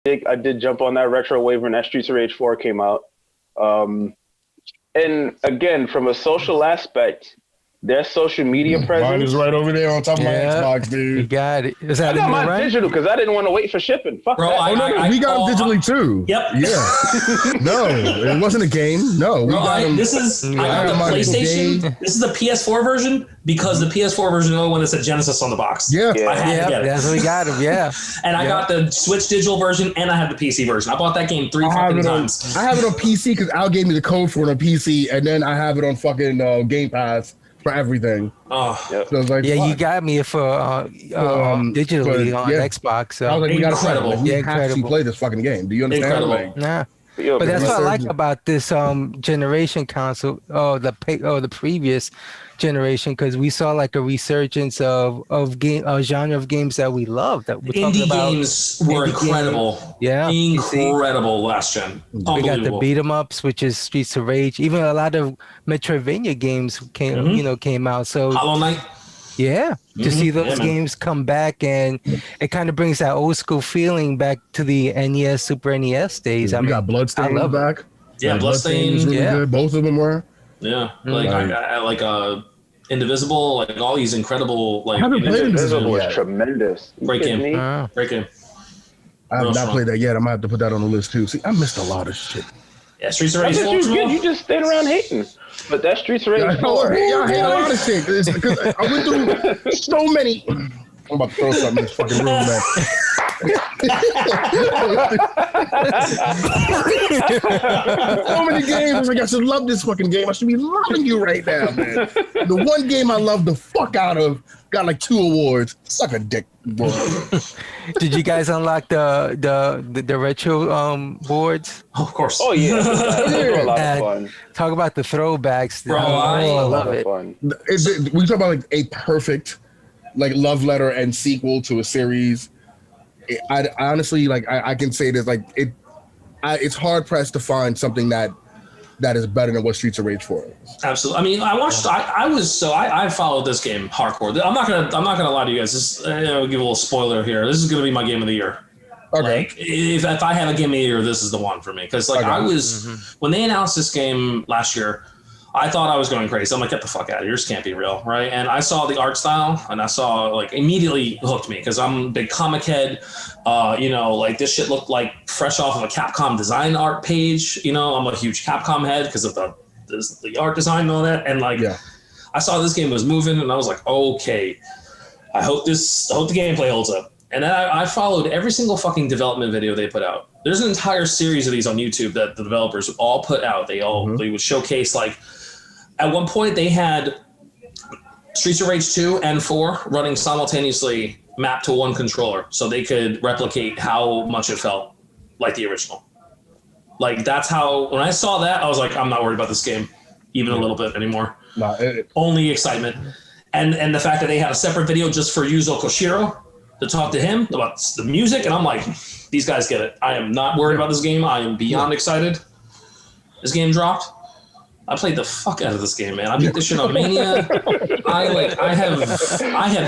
did jump on that retro wave when that Streets of Rage 4 came out. And again, from a social aspect, their social media presence. Mine is right over there on top of my Xbox, dude. You got it. Is that I got mine digital because I didn't want to wait for shipping. Fuck Bro, that. We got them digitally too. Yep. Yeah. No, it wasn't a game. No, we got them. This is I got the PlayStation. This is the PS4 version because the PS4 version is the only one that said Genesis on the box. Yeah. I had to get it. That's what we got him. Yeah. And I got the Switch digital version and I have the PC version. I bought that game 3 fucking times. I have it on PC because Al gave me the code for it on PC, and then I have it on fucking Game Pass for everything. Oh, yep. So I was like, you got me for digitally on Xbox. So. I was like, we gotta play it. Like, we have to incredible. play this fucking game. Do you understand? Like, Nah. Yo, But that's what I like about this generation console, the previous generation, because we saw like a resurgence of genre of games that we love. That we're talking indie about. games were incredible. Yeah, incredible last gen. We got the beat 'em ups, which is Streets of Rage. Even a lot of Metroidvania games came out. So Hollow Knight. Yeah, to see those games come back, and it kind of brings that old school feeling back to the NES, Super NES days. We got Bloodstained back. Yeah, Bloodstained was really good. Both of them were. Yeah, like I like Indivisible, like all these incredible like. I haven't played Indivisible. Was tremendous. Great game. Great game. I have not played that yet. I might have to put that on the list too. See, I missed a lot of shit. Yeah, Streets of Rage 4. You just stayed around hating. But that Streets of Rage 4. I hate a lot of shit. Because I went through so many. I'm about to throw something in this fucking room, man. So many games. I was like, I should love this fucking game. I should be loving you right now, man. The one game I love the fuck out of got like 2 awards. Suck a dick, boy. Did you guys unlock the retro boards? Of course. Oh yeah, a lot of fun. Talk about the throwbacks, bro. I love it. We talk about like a perfect like love letter and sequel to a series. I honestly like I can say this like it's hard pressed to find something that is better than what Streets of Rage 4 is. Absolutely. I mean, I followed this game hardcore. I'm not gonna lie to you guys. I'll give a little spoiler here. This is gonna be my game of the year. Okay. Like, if I have a game of the year, this is the one for me. Because like I was when they announced this game last year, I thought I was going crazy. I'm like, get the fuck out of here. This can't be real, right? And I saw the art style, and I saw like immediately hooked me because I'm a big comic head. Like this shit looked like fresh off of a Capcom design art page. I'm a huge Capcom head because of the art design and all that. And like, I saw this game was moving, and I was like, okay, I hope the gameplay holds up. And then I followed every single fucking development video they put out. There's an entire series of these on YouTube that the developers all put out. They would showcase like. At one point, they had Streets of Rage 2 and 4 running simultaneously mapped to one controller so they could replicate how much it felt like the original. Like, that's how, when I saw that, I was like, I'm not worried about this game even a little bit anymore. Only excitement. And the fact that they had a separate video just for Yuzo Koshiro to talk to him about the music, and I'm like, these guys get it. I am not worried about this game. I am beyond excited. This game dropped. I played the fuck out of this game, man. I beat this shit on Mania. I have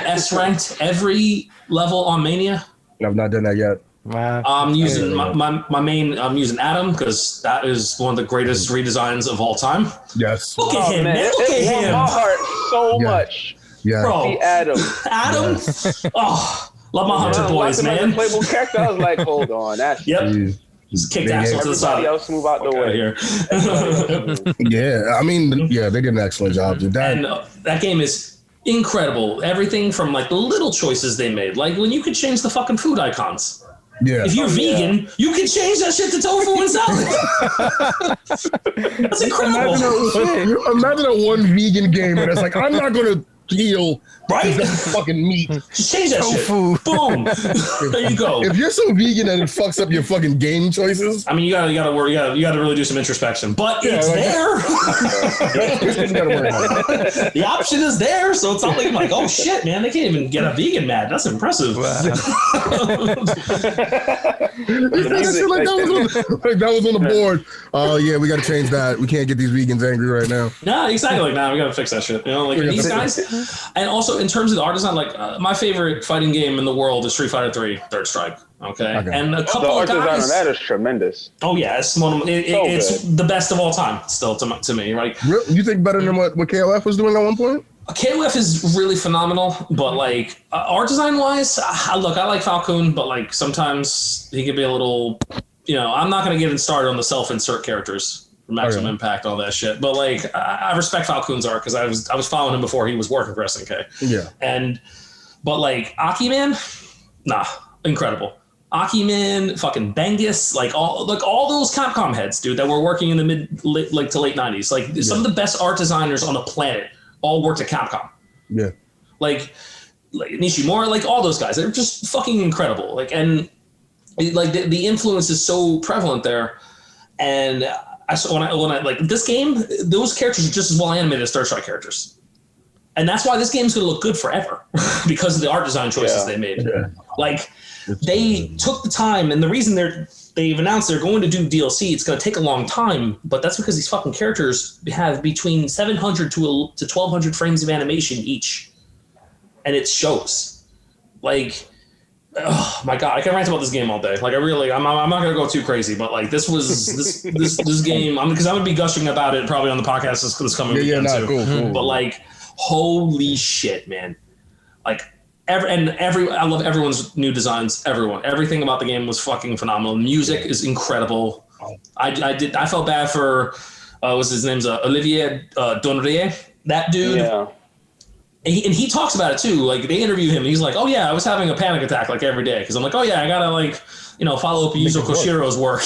S ranked every level on Mania. I've not done that yet. Wow. I'm using my main. I'm using Adam because that is one of the greatest redesigns of all time. Yes. Look at him, man. Look at him. My heart so much. Yeah. Bro. See Adam. Adam. Yes. Oh, love my Hunter boys, man. Playable character. I was like, hold on. That's Just kicked ass to the side. Else move out the way here. Yeah, I mean, they did an excellent job. That game is incredible. Everything from like the little choices they made, like when you could change the fucking food icons. Yeah. If you're vegan, you can change that shit to tofu and salad. That's incredible. Imagine a one vegan game and it's like, I'm not going to heal fucking meat. Just change that tofu. Shit. Boom. There you go. If you're so vegan that it fucks up your fucking game choices. I mean, you gotta worry. You gotta really do some introspection. But it's there. The option is there, so it's not like, oh shit, man, they can't even get a vegan mad. That's impressive. Wow. That was on the board. Oh we got to change that. We can't get these vegans angry right now. No, exactly. We gotta fix that shit. Like these guys. And also in terms of the art design, like my favorite fighting game in the world is Street Fighter 3 Third Strike. Okay. And a couple the art of guys. design on that is tremendous. Oh yeah, it's it's the best of all time still to me, right? You think better than what KOF was doing at one point? KOF is really phenomenal, but like art design wise, look, I like Falcon, but like sometimes he can be a little, I'm not going to get started on the self-insert characters, Maximum Impact, all that shit. But like I respect Falcon's art because I was following him before he was working for SNK. Yeah. But like Aki Man, incredible. Aki Man, fucking Bengus, like all those Capcom heads, dude, that were working in the mid to late 90s. Like some of the best art designers on the planet all worked at Capcom. Yeah. Like Nishimura, like all those guys, they're just fucking incredible. Like, and like the influence is so prevalent there. And when I like this game, those characters are just as well animated as Third Strike characters. And that's why this game's going to look good forever because of the art design choices they made. Yeah. Like they took the time, and the reason they've announced they're going to do DLC, it's going to take a long time, but that's because these fucking characters have between 700 to 1200 frames of animation each. And it shows. Like, oh my God, I can rant about this game all day. Like I'm not going to go too crazy, but like this game, because I'm going to be gushing about it probably on the podcast this coming weekend too. Cool. But like, holy shit, man. Like, I love everyone's new designs. Everything about the game was fucking phenomenal. The music is incredible. I felt bad for what's his name's Olivier Donrier, that dude. Yeah. And he talks about it too. Like they interview him, and he's like, "Oh yeah, I was having a panic attack like every day because I'm like, oh yeah, I gotta like follow up Yuzo Koshiro's work.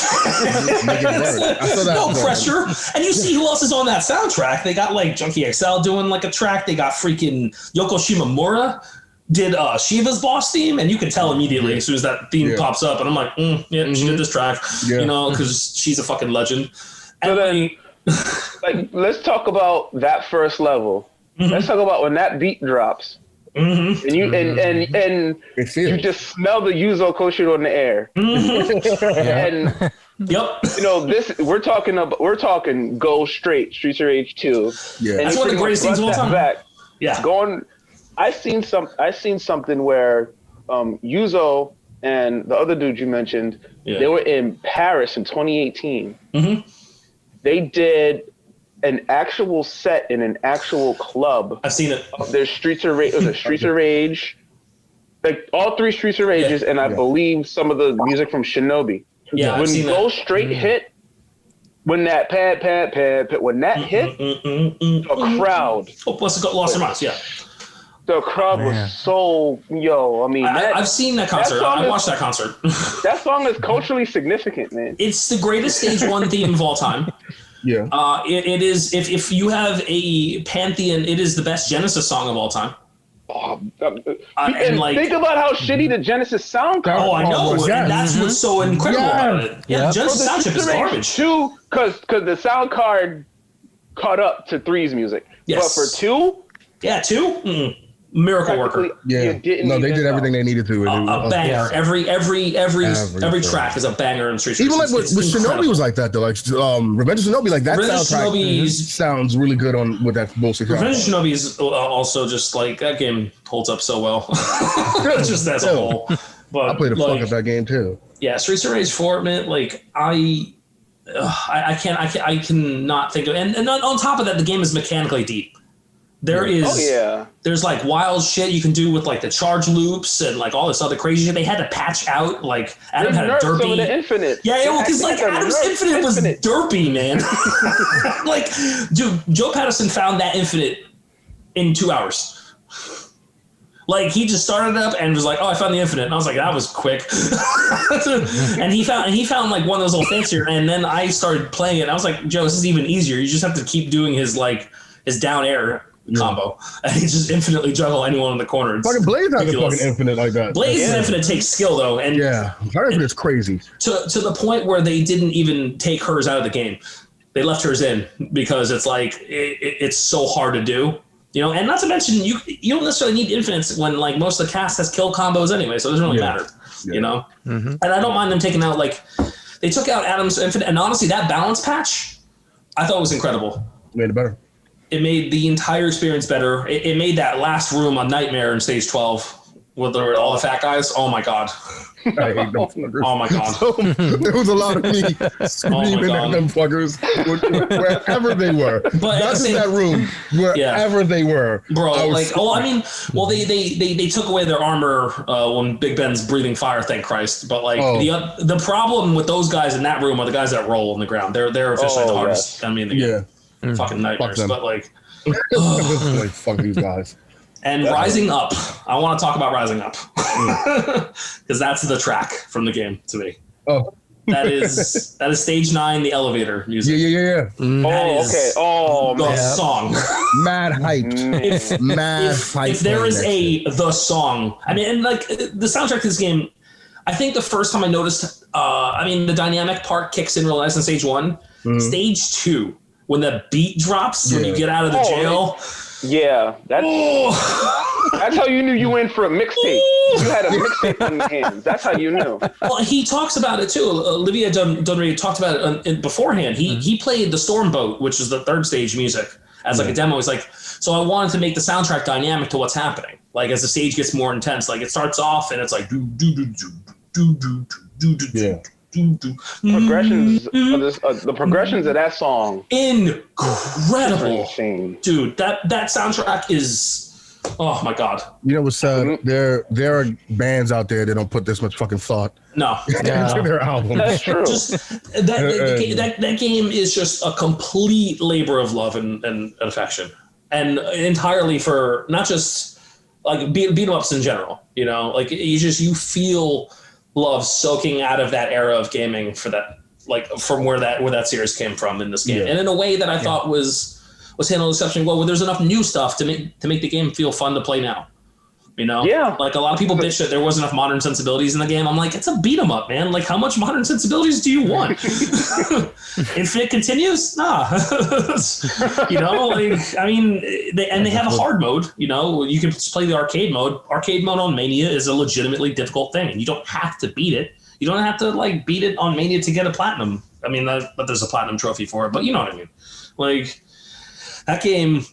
No pressure. And you see who else is on that soundtrack? They got like Junkie XL doing like a track. They got freaking Yoko Shimomura did Shiva's boss theme, and you can tell immediately as soon as that theme pops up. And I'm like, she did this track, because she's a fucking legend. So then, like, let's talk about that first level. Let's talk about when that beat drops, and you and you just smell the Yuzo Koshiro in the air, and this we're talking go straight Streets of Rage 2. Yeah, that's one of the greatest things of all time. I seen something where Yuzo and the other dude you mentioned, they were in Paris in 2018. They did an actual set in an actual club. I've seen it. Of their Streets of Rage, Streets of Rage, like all three Streets of Rages, and I believe some of the music from Shinobi. Yeah, when Go Straight hit, when that pad, when that hit, the crowd. Oh, plus it got lost their minds. Yeah. The crowd was so I mean, I've seen that concert. I watched that concert. That song is culturally significant, man. It's the greatest stage one theme of all time. Yeah. It is. If you have a pantheon, it is the best Genesis song of all time. And like, think about how shitty the Genesis sound card. Oh, I know. And that's what's so incredible about it. Yeah, Genesis sound chip is garbage. Two, because the sound card caught up to 3's music. Yes. But for 2, 2. Miracle worker. Yeah. No, they did everything they needed to. A banger. Every track is a banger in Street. Even like with Shinobi was like that though. Like Revenge of Shinobi, like that soundtrack sounds really good on with that bullshit. Revenge of Shinobi is also just like that game holds up so well. Just as a whole. But I played the fuck up that game too. Yeah, Streets of Rage 4, man. Like I cannot think of, and on top of that, the game is mechanically deep. There's like wild shit you can do with like the charge loops and like all this other crazy shit. They had to patch out, like Adam had a derpy. Some of the Infinite. Yeah, because like Adam's Infinite was derpy, man. Like, dude, Joe Patterson found that Infinite in 2 hours. Like he just started it up and was like, "Oh, I found the Infinite," and I was like, "That was quick." and he found like one of those little things here, and then I started playing it. And I was like, "Joe, this is even easier. You just have to keep doing his down air combo, and he just infinitely juggle anyone in the corner." It's fucking Blaze has a fucking Infinite like that. Blaze's Infinite takes skill though, and her Infinite's crazy to the point where they didn't even take hers out of the game. They left hers in because it's like it's so hard to do, And not to mention you don't necessarily need infinites when like most of the cast has kill combos anyway, so it doesn't really matter, And I don't mind them taking out they took out Adam's Infinite, and honestly, that balance patch I thought was incredible. Made it better. It made the entire experience better. It made that last room a nightmare in stage 12 with all the fat guys. Oh my god. I hate them fuckers. Oh my god. So, there was a lot of me screaming at them fuckers wherever they were. But not in that room, wherever they were. Bro, they took away their armor when Big Ben's breathing fire, thank Christ. But the problem with those guys in that room are the guys that roll on the ground. They're officially the hardest enemy in the game. Fucking nightmares. But like fuck these guys. And Rising Up. I want to talk about Rising Up. Because that's the track from the game to me. Oh. That is stage 9, the elevator music. Yeah. Okay. Oh, the song. Mad hyped. If there is the song, I mean, and like the soundtrack to this game, I think the first time I noticed, the dynamic part kicks in real nice in stage 1. Stage 2, when the beat drops when you get out of the jail. Yeah, that's how you knew you went for a mixtape. You had a mixtape in your hands. That's how you knew. Well, he talks about it too. Olivia Dunnery talked about it beforehand. He played the Stormboat, which is the third stage music, as like a demo. He's like, so I wanted to make the soundtrack dynamic to what's happening. Like as the stage gets more intense, like it starts off and it's like do do do do do do do do do. Progressions the progressions of that song, incredible, dude. That soundtrack is, oh my god. You know what's sad? There are bands out there that don't put this much fucking thought into their album. That's true. Just that game is just a complete labor of love and affection, and entirely for not just like beat 'em ups in general. You know, like you feel love soaking out of that era of gaming for that, like from where that series came from in this game, and in a way that I thought was handled exceptionally well. Where there's enough new stuff to make the game feel fun to play now. You know, like a lot of people bitch that there wasn't enough modern sensibilities in the game. I'm like, it's a beat 'em up, man. Like, how much modern sensibilities do you want? Infinite continues? Nah. You know, like, I mean, they have a hard mode. You know, you can play the arcade mode. Arcade mode on Mania is a legitimately difficult thing, and you don't have to beat it. You don't have to like beat it on Mania to get a platinum. I mean, but there's a platinum trophy for it. But you know what I mean? Like that game.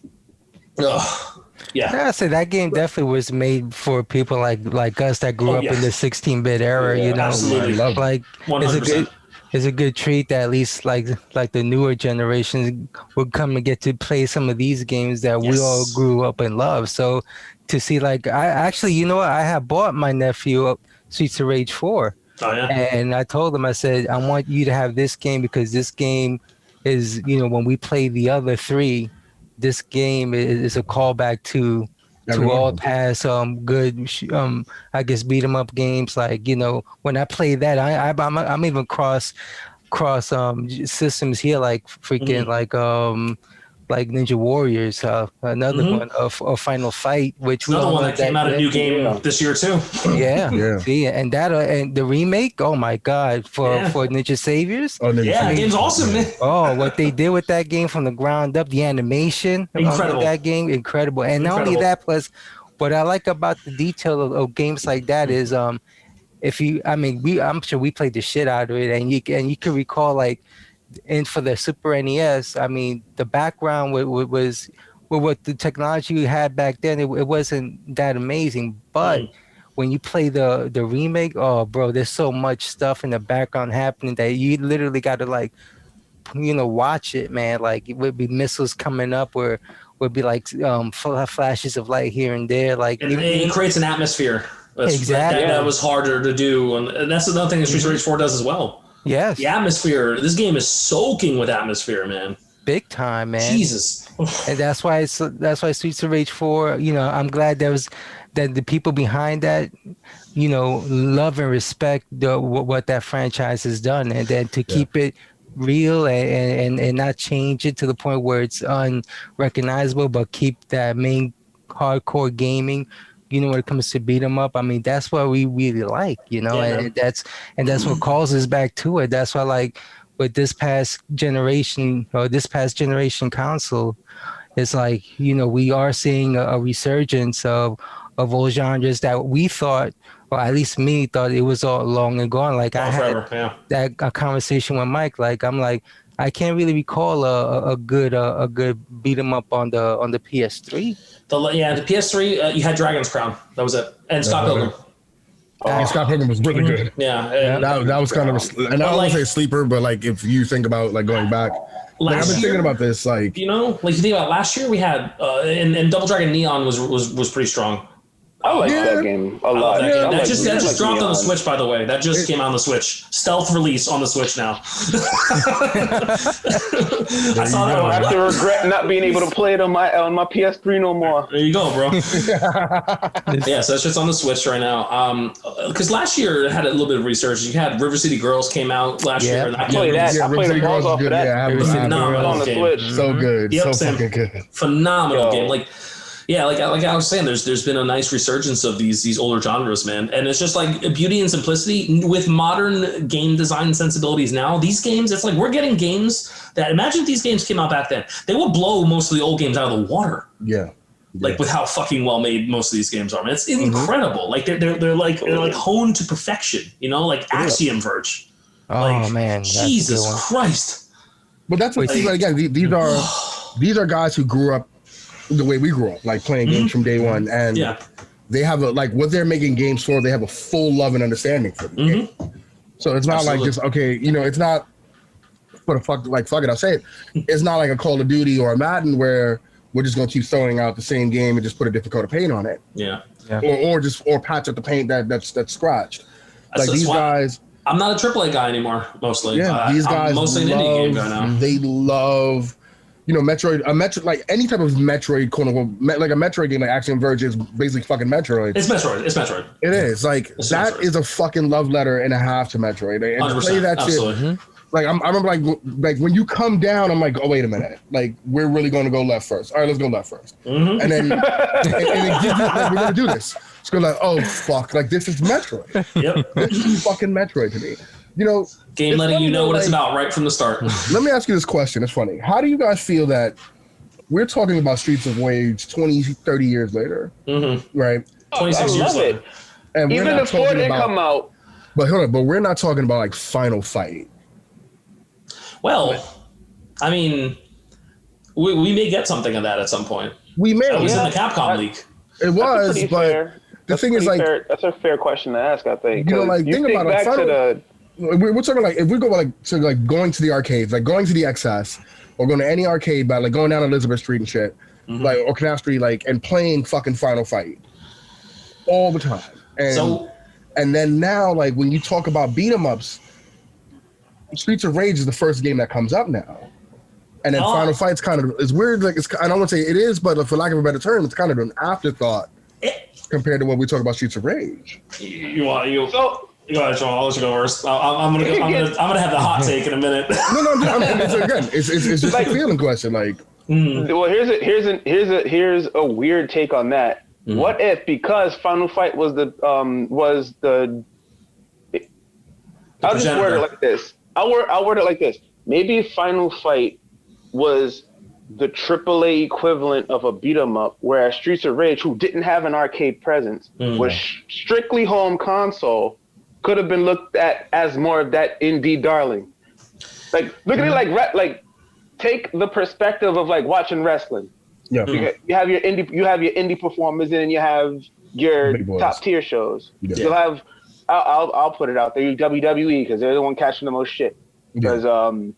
Yeah, I say that game definitely was made for people like us that grew up in the 16-bit era. You know, absolutely. Like 100%. It's a good treat that at least like the newer generations would come and get to play some of these games that we all grew up and love. So to see I actually, you know what, I have bought my nephew Streets of Rage 4. Oh, yeah. And I told him, I said, I want you to have this game because this game is, you know, when we play the other 3, this game is a callback to all past good I guess beat 'em up games. Like, you know, when I play that, I'm even cross systems here, like freaking like Ninja Warriors, another one of Final Fight, which another one that came out a new game this year too. Yeah. See, and that and the remake, oh my god, for Ninja Saviors. Oh, the game's awesome, man. Oh, what they did with that game from the ground up, the animation, incredible. That game, incredible. And not only that, plus what I like about the detail of games like that is I'm sure we played the shit out of it, and you can recall like. And for the Super NES, I mean, the background was what the technology we had back then. It wasn't that amazing, but when you play the remake, oh, bro, there's so much stuff in the background happening that you literally got to like, you know, watch it, man. Like it would be missiles coming up, or would be like flashes of light here and there. Like it creates an atmosphere. Exactly. That was harder to do, and that's another thing that Streets of Rage 4 does as well. Yes. The atmosphere. This game is soaking with atmosphere, man. Big time, man. Jesus. And that's why Streets of Rage 4, you know, I'm glad that the people behind that, you know, love and respect what that franchise has done, and then to keep it real and not change it to the point where it's unrecognizable, but keep that main hardcore gaming. You know, when it comes to beat 'em up, I mean, that's what we really like, you know, and that's what calls us back to it. That's why, like, with this past generation console, it's like, you know, we are seeing a resurgence of old genres that we thought, or at least me thought it was all long and gone. Like I had a conversation with Mike. Like I'm like, I can't really recall a good beat 'em up on the PS3. The PS3, you had Dragon's Crown. That was it, and Scott Pilgrim. Scott Pilgrim was really good. Yeah, that was kind of and I don't want to say sleeper, but like if you think about like going back, like I've been thinking about this, like you think about last year we had and Double Dragon Neon was pretty strong. I like that game a lot. That just dropped on the Switch, by the way. That just came out on the Switch. Stealth release on the Switch now. I saw that one. I have to regret not being able to play it on my PS3 no more. There you go, bro. Yeah, so that's just on the Switch right now. Because last year it had a little bit of research. You had River City Girls came out last year. I played that. I played the balls off of that. Phenomenal on the Switch. So good. Yep, so fucking good. Phenomenal game. Like I was saying, there's been a nice resurgence of these older genres, man, and it's just like beauty and simplicity with modern game design sensibilities. Now these games, it's like we're getting games that imagine if these games came out back then, they would blow most of the old games out of the water. Yeah. Like with how fucking well made most of these games are, man. It's incredible. Like they're like honed to perfection. Like Axiom Verge. Oh man, Jesus Christ! But that's what again. These are guys who grew up the way we grew up, like playing games from day one, and they have what they're making games for. They have a full love and understanding for the game. So it's not like just it's not fuck it. I'll say it. It's not like a Call of Duty or a Madden where we're just gonna keep throwing out the same game and just put a different coat of paint on it. Yeah. Or patch up the paint that's scratched. Like these guys. I'm not a AAA guy anymore. Mostly. Yeah. These guys I'm mostly an indie game guy now. They love. Metroid, like any type of Metroid, quote unquote, like a Metroid game, like Axiom Verge is basically fucking Metroid. It's Metroid. It is. Like, that is a fucking love letter and a half to Metroid. And to play that shit, like, I remember, like when you come down, I'm like, oh, wait a minute. Like, we're really going to go left first. All right, let's go left first. And then, and it gives you, like, we're going to do this. It's going to like, oh, fuck. Like, this is Metroid. Yep. This is fucking Metroid to me. Game letting you know what it's about right from the start. Let me ask you this question. It's funny. How do you guys feel that we're talking about Streets of Rage 20, 30 years later? Right? 26 years later. And even before they come out. But hold on, but we're not talking about like Final Fight. Well, I mean, we may get something of that at some point. We may. It was in the Capcom leak. It was, but fair. The thing is, like, that's a fair question to ask. I think. Think about it. We're talking like if we go to going to the arcades, like going to the XS or going to any arcade, by like going down Elizabeth Street and shit, like or Canal Street, like and playing fucking Final Fight all the time. And then now, like when you talk about beat 'em ups, Streets of Rage is the first game that comes up now, and then Final Fight's kind of it's weird. Like I don't want to say it is, but for lack of a better term, it's kind of an afterthought compared to what we talk about Streets of Rage. Go ahead, Jamaal. I'll let you go first. I'm gonna have the hot take in a minute. It's just like a feeling question. Like, well, here's a weird take on that. What if because Final Fight was the I'll just word it like this. I'll word it like this. Maybe Final Fight was the AAA equivalent of a beat 'em up, whereas Streets of Rage, who didn't have an arcade presence, was strictly home console. Could have been looked at as more of that indie darling. Like look at it like take the perspective of like watching wrestling. Yeah, you have your indie performers, and you have your top tier shows. Yeah. You'll have I'll put it out there. WWE because they're the one catching the most shit because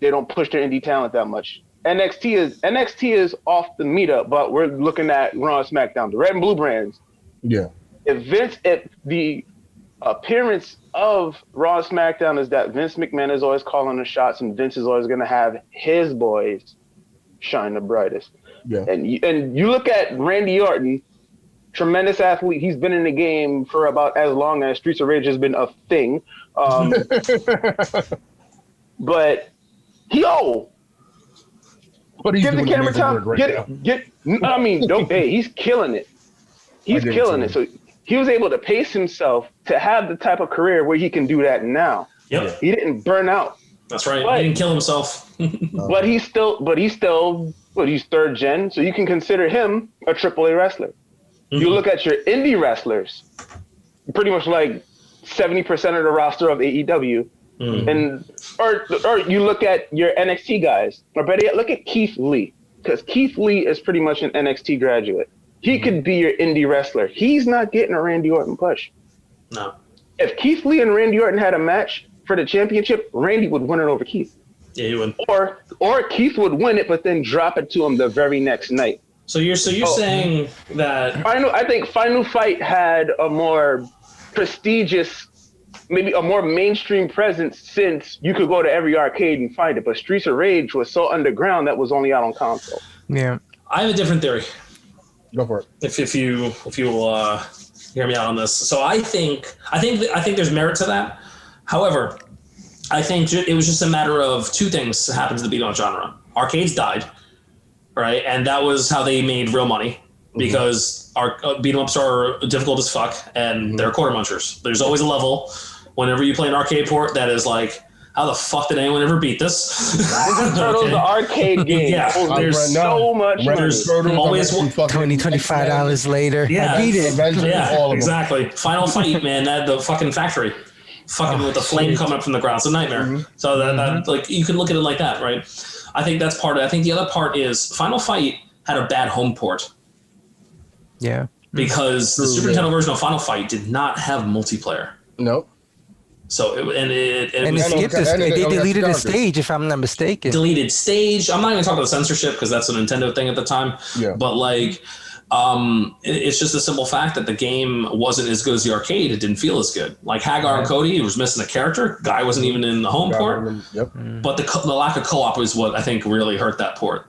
they don't push their indie talent that much. NXT is off the meetup, but we're looking at Raw and SmackDown, the red and blue brands. Yeah, if the appearance of Raw and SmackDown is that Vince McMahon is always calling the shots, and Vince is always going to have his boys shine the brightest. Yeah, and you look at Randy Orton, tremendous athlete. He's been in the game for about as long as Streets of Rage has been a thing. But get the camera time. I mean, he's killing it. He's killing it. So he was able to pace himself to have the type of career where he can do that now. Yep. He didn't burn out. That's right. He didn't kill himself. But he's third gen, so you can consider him a AAA wrestler. You look at your indie wrestlers, pretty much like 70% of the roster of AEW And or you look at your NXT guys, or better yet, look at Keith Lee, because Keith Lee is pretty much an NXT graduate. He could be your indie wrestler. He's not getting a Randy Orton push. No. If Keith Lee and Randy Orton had a match for the championship, Randy would win it over Keith. Yeah, he would. Or Keith would win it, but then drop it to him the very next night. So you're saying that I think Final Fight had a more prestigious, maybe a more mainstream presence, since you could go to every arcade and find it. But Streets of Rage was so underground that was only out on console. Yeah. I have a different theory. Go for it. If you will hear me out on this. So I think there's merit to that. However, I think it was just a matter of two things that happened to the beat 'em up genre. Arcades died, right? And that was how they made real money, because our beat 'em ups are difficult as fuck and they're quarter munchers. There's always a level whenever you play an arcade port that is like, how the fuck did anyone ever beat this? Ninja Turtles, the arcade game. Yeah, there's so much money. There's always $25 later. Yeah, I beat it. Yeah, exactly. Final Fight, man, that the fucking factory, with the flame coming up from the ground. It's a nightmare. So that like you can look at it like that, right? I think that's part of it. I think the other part is Final Fight had a bad home port. Yeah. Because the Super Nintendo version of Final Fight did not have multiplayer. Nope. So they deleted the stage, if I'm not mistaken. Deleted stage. I'm not even talking about censorship because that's a Nintendo thing at the time. Yeah. But like, it's just a simple fact that the game wasn't as good as the arcade. It didn't feel as good. Like Hagar and Cody, it was missing a character. Guy wasn't even in the home port. Yep. But the lack of co-op was what I think really hurt that port.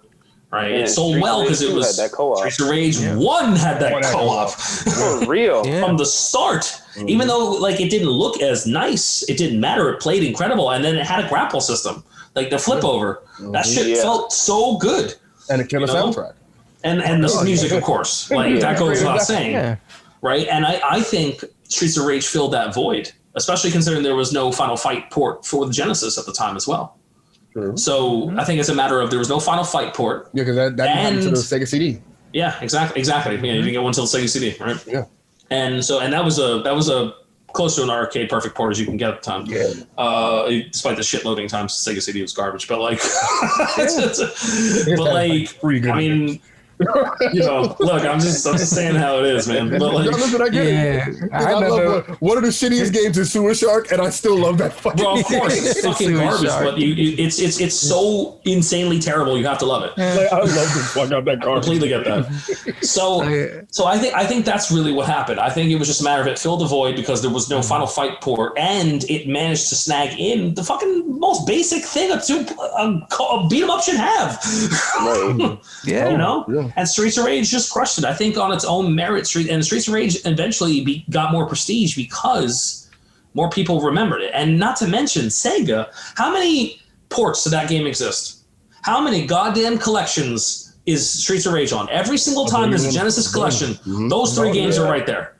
Right, it sold well because it was Streets of Rage 1 had that co-op for real from the start. Even though like it didn't look as nice, it didn't matter. It played incredible, and then it had a grapple system, like the flip over. That shit felt so good, and a killer soundtrack, and the music, of course, like that goes without saying, right? And I think Streets of Rage filled that void, especially considering there was no Final Fight port for the Genesis at the time as well. True. So I think it's a matter of there was no Final Fight port. Yeah, because that happened to the Sega CD. Yeah, exactly. Yeah, you didn't get one till the Sega CD, right? Yeah. And that was a close to an arcade perfect port as you can get at the time. Yeah. Despite the shit loading times, Sega CD was garbage. But like, I mean. Look, I'm just saying how it is, man. But like, listen, I get it. I love one of the shittiest games is Sewer Shark, and I still love that fucking game. Well, of course, it's fucking garbage, but it's so insanely terrible. You have to love it. Like, I love the fuck out that garbage. Completely get that. So I think that's really what happened. I think it was just a matter of it filled the void because there was no Final Fight port, and it managed to snag in the fucking most basic thing a beat 'em up should have. Right. Yeah. And Streets of Rage just crushed it. I think on its own merit, Streets of Rage eventually got more prestige because more people remembered it. And not to mention Sega, how many ports did that game exist? How many goddamn collections is Streets of Rage on? Every single time there's a Genesis collection, those three games are right there.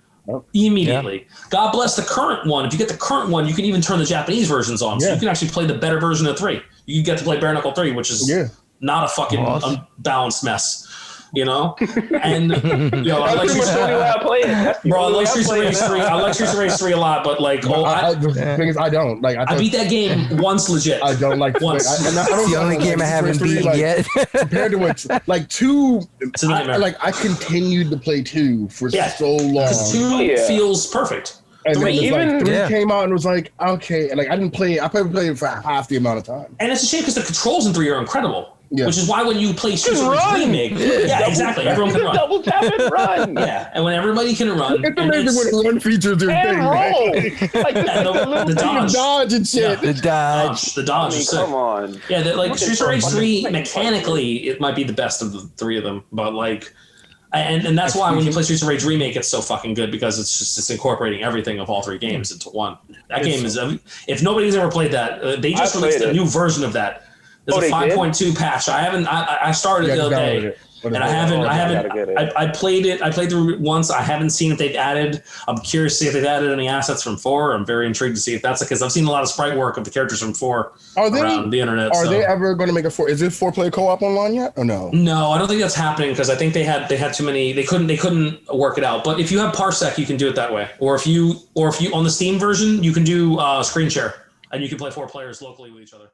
Immediately. God bless the current one. If you get the current one, you can even turn the Japanese versions on. So you can actually play the better version of 3. You get to play Bare Knuckle 3, which is not a fucking unbalanced mess. And I like Streets of Rage 3. I like Streets of Rage 3 a lot, but like, the thing is, I don't like. I beat that game once, legit. I don't like once. The only game I haven't beaten yet. Compared to what, like 2, it's a nightmare. I continued to play 2 for so long. Because 2 feels perfect. And 3 then 3 came out and was like, okay, and like I didn't play it. I probably played it for half the amount of time. And it's a shame because the controls in 3 are incredible. Yeah. Which is why when you play Streets of Rage remake, exactly, everyone can run. Double tap and run. And when everybody can run, it's amazing when run features are and thing, roll. Like the dodge and shit. The dodge. The dodge. I mean, come on. Yeah, like Streets of Rage 3 mechanically, it might be the best of the 3 of them, but like. And that's why when you play Streets of Rage Remake, it's so fucking good because it's incorporating everything of all 3 games into one. That game is, if nobody's ever played that, they just released a new version of that. There's a 5.2 patch. I started it the other day. And I played it. I played through it once. I haven't seen if they've added. I'm curious to see if they've added any assets from 4. I'm very intrigued to see if that's because I've seen a lot of sprite work of the characters from 4 around the internet. Are they ever going to make a 4? Is it 4-player co-op online yet or no? No, I don't think that's happening because I think they had too many. They couldn't work it out. But if you have Parsec, you can do it that way. Or if you on the Steam version, you can do screen share. and you can play 4 players locally with each other.